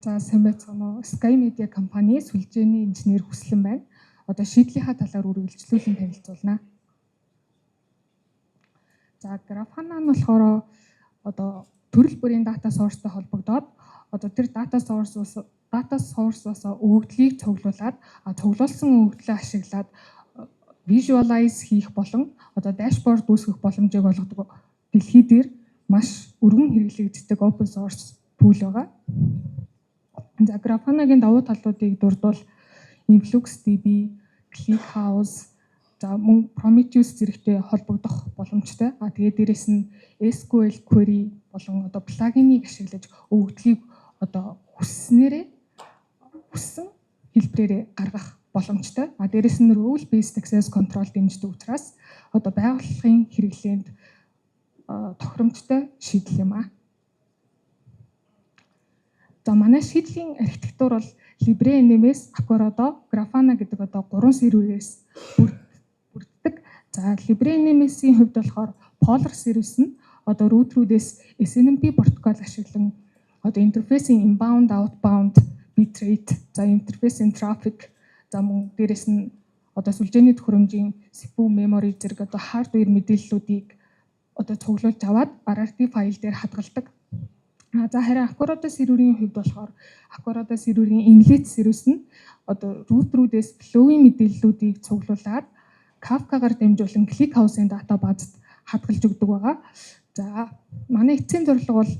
За сайн байцгаана уу. Sky Media компани сүлжээний инженер хүслэн байна. Одоо шийдлийнхаа талаар үргэлжлүүлэн танилцуулнаа. За Grafana нь болохоор одоо төрөл бүрийн data source-тай холбогдоод одоо тэр data source-оос өгөгдлийг цуглуулад цуглуулсан өгөгдлөө ашиглаад visualize хийх болон одоо dashboard үүсгэх боломжийг олгодог дэлхий дээр маш өргөн хэрэглэгддэг open source tool байгаа. За Grafana-гийн давуу талуудыг дурдвал InfluxDB, ClickHouse, за мөн Prometheus зэрэгтэй холбогдох боломжтой. Тэгээд дээрэс нь SQL query болон одоо плагиныг ашиглаж өгөгдлийг одоо хүссэн хэлбэрээр гаргах боломжтой. Дээрэс нь role based access control дэмждэг учраас одоо байгууллагын хэрэглээнд тохиромжтой шийдэл юм аа. За манай шийдлийн архитектур бол LibreNMS, Aquarodo, Grafana гэдэг одоо 3 серверээс бүрддэг. За LibreNMS-ийн хувьд болохоор Polar сервис нь одоо руутруудээс SNMP протокол ашиглан одоо интерфейсийн inbound, outbound, bitrate, за интерфейсийн traffic, за мөн дээрэс нь одоо сүлжээний төхөөрөмжийн CPU, memory зэрэг одоо hardware мэдээллүүдийг одоо цуглуулж аваад RRT файл дээр хадгалдаг. За харин Aquarodo серверийн хувьд болохоор Aquarodo серверийн inlet сервис нь одоо руутруудээс flow-ийн мэдээллүүдийг цуглуулад Kafka-гаар дамжуулан ClickHouse-ийн дата базад хадгалж өгдөг байгаа. За манай эцсийн зорилго бол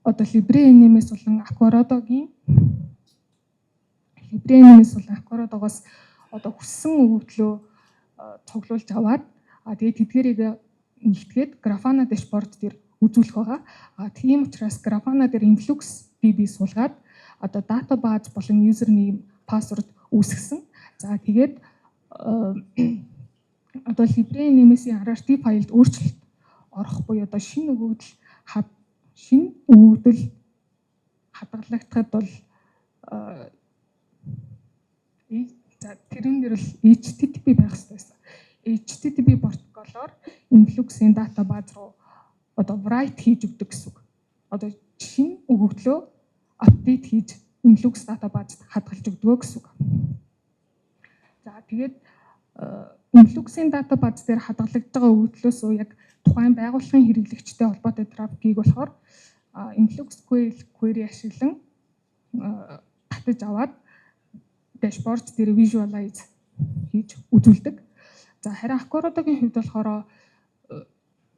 одоо LibreNMS болон Aquarodo-гоос одоо хүссэн өгөгдлөө цуглуулж аваад тэгээд тэдгээрийг нэгтгээд Grafana dashboard дээр үзүүлэх байгаа. Тийм учраас Grafana дээр InfluxDB суулгаад одоо дата бааз болон username, password үүсгэсэн. За тэгээд одоо LibreNMS-ийн RRT файлд өөрчлөлт орох буюу одоо шинэ өгөгдөл хадгалагдахад бол за тэрэн дээр л HTTP байх хэрэгтэй байсан. HTTP протоколоор Influx-ийн дата бааз руу одоо write хийж өгдөг гэсэн үг. Одоо шинэ өгөгдлөө апдейт хийж Influx дата баазд хадгалж өгдөгөө гэсэн үг. За тэгээд Influx-ийн дата бааз дээр хадгалагдж байгаа өгөгдлөөс яг тухайн байгууллагын хэрэглэгчтэй холбоотой трафикийг болохоор Influx query ашиглан татаж аваад dashboard дээр visualize хийж үзүүлдэг. За харин Aquarodo-гийн хувьд болохоор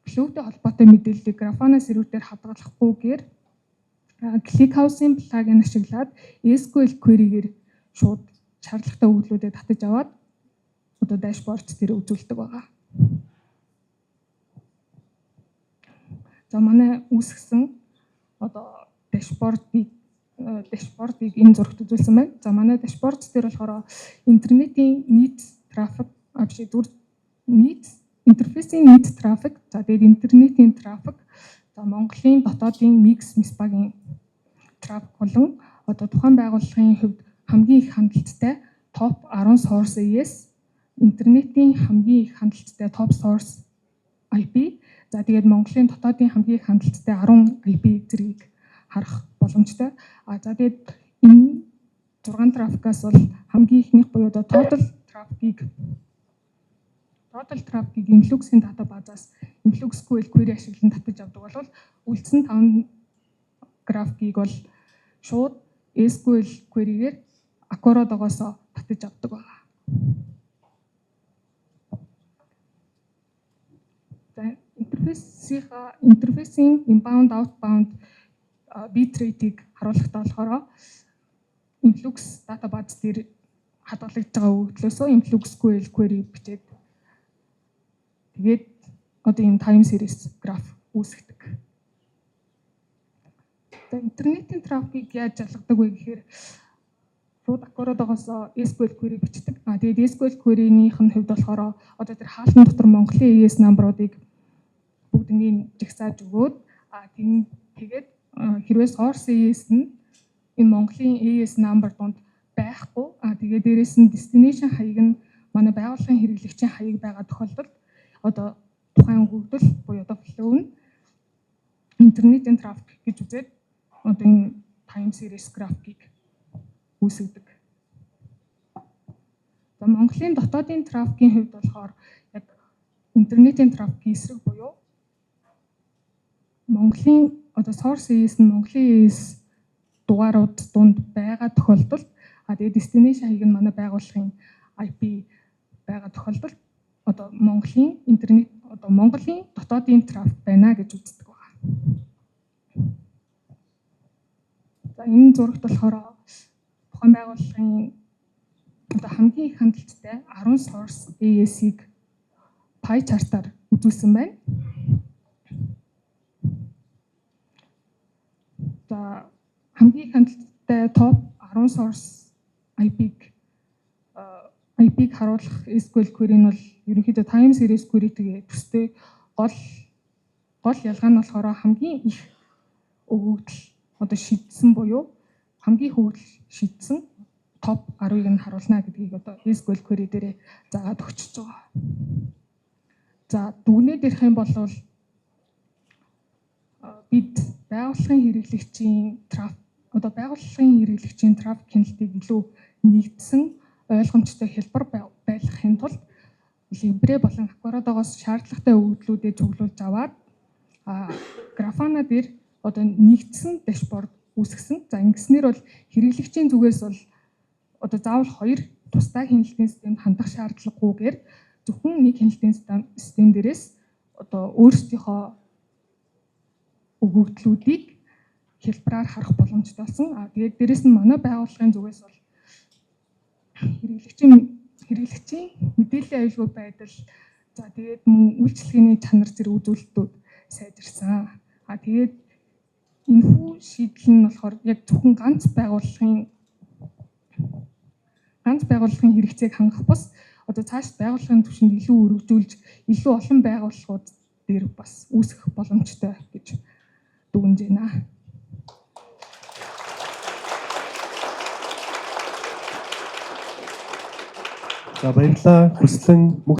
flow-тэй холбоотой мэдээллийг Grafana сервер дээр хадгалахгүйгээр ClickHouse-ийн плагин ашиглаад SQL query-гээр шууд шаардлагатай өгөгдлүүдэд татаж аваад одоо dashboard дээр үзүүлдэг байгаа. За манай үүсгэсэн одоо dashboard-ийг энэ зурагт үзүүлсэн байна. За манай dashboard дээр болохоор интернетийн нийт трафик интерфейсийн нийт трафик, за тэгээд интернетийн трафик, за Монголын дотоодын микс багийн трафик болон одоо тухайн байгууллагын хувьд хамгийн их хандлттай топ 10 source AES, интернетийн хамгийн их хандлттай топ source IP, за тэгээд Монголын дотоодын хамгийн их хандлттай 10 IP зэргийг харах боломжтой. За тэгээд энэ 6 трафикаас бол хамгийн ихнийх буюу одоо total traffic-ийг Influx-ийн дата баазаас InfluxSQL query ашиглан татаж авдаг бол үлдсэн 5 графикийг бол шууд SQL query-гээр Aquarodo-гоос татаж авдаг байна. За интерфейсийн inbound, outbound, bitrate-ийг харуулахдаа болохоор Influx дата бааз дээр хадгалагдж байгаа өгөгдлөөсөө InfluxSQL query бичээд тэгээд одоо энэ time series граф үүсгдэг. За интернетийн трафикийг яаж ялгадаг вэ гэхээр шууд Aquarodo-гоос SQL query бичдэг. Тэгээд SQL query-ийнх нь хувьд болохоор одоо тэр хаалтан дотор Монголын AES number-уудыг бүгднийг жигсааж өгөөд тэгээд хэрвээ source AES нь энэ Монголын AES number донд байхгүй тэгээд дээрээс нь destination хаяг нь манай байгууллагын хэрэглэгчийн хаяг байгаа тохиолдолд одоо тухайн өгөгдөл буюу одоо flow нь интернетийн трафик гэж үзээд одоо энэ time series графикийг үүсгэдэг. За Монголын дотоодын трафикийн хувьд болохоор яг интернетийн трафикийн эсрэг буюу Монголын одоо source AES нь Монголын AES дугаарууд дунд байгаа тохиолдолд тэгээд destination хаяг нь манай байгууллагын IP байгаа тохиолдолд одоо Монголын интернет одоо Монголын дотоодын трафик байна гэж үздэг байна. За энэ зурагт болохоор тухайн байгууллагын одоо хамгийн их хяналттай 10 source AES-ийг pie chart-аар үзүүлсэн байна. За хамгийн их хяналттай топ 10 source IP-г харуулах SQL query нь бол ерөнхийдөө time series query тэгээ төстэй гол ялгаа нь болохоор хамгийн их өгөгдөл одоо шийдсэн буюу хамгийн их өгөгдөл шийдсэн топ 10-ыг нь харуулна гэдгийг одоо SQL query дээрээ заагаад өгчөж байгаа. За дүгнээд ярих юм бол бид байгууллагын хэрэглэгчийн трафик хяналтыг илүү нэгдсэн ойлгомжтой хэлбэр байлгахын тулд Libre болон Aquaradо-гоос шаардлагатай өгөгдлүүдээ цуглуулж аваад Grafana дээр одоо нэгдсэн дашборд үүсгэсэн. За ингэснээр бол хэрэглэгчийн зүгээс бол одоо заавал хоёр тусдаа хяналтын системд хандах шаардлагагүйгээр зөвхөн нэг хяналтын систем дээрээс одоо өөрсдийнхөө өгөгдлүүдийг хэлбэрээр харах боломжтой болсон. Тэгээд дээрэс нь манай байгууллагын зүгээс бол хэрэглэгчийн мэдээллийн аюулгүй байдал за тэгээд мөн үйлчлэгээний чанар зэрэг үзүүлэлтүүд сайжирсан. Тэгээд энэхүү шийдэл нь болохоор яг зөвхөн ганц байгууллагын хэрэгцээг хангах бус одоо цааш байгууллагын түвшинд илүү өргөжүүлж илүү олон байгууллагууд дээр бас үүсгэх боломжтой гэж дүгнэж байна. За баярлалаа. Хүслэн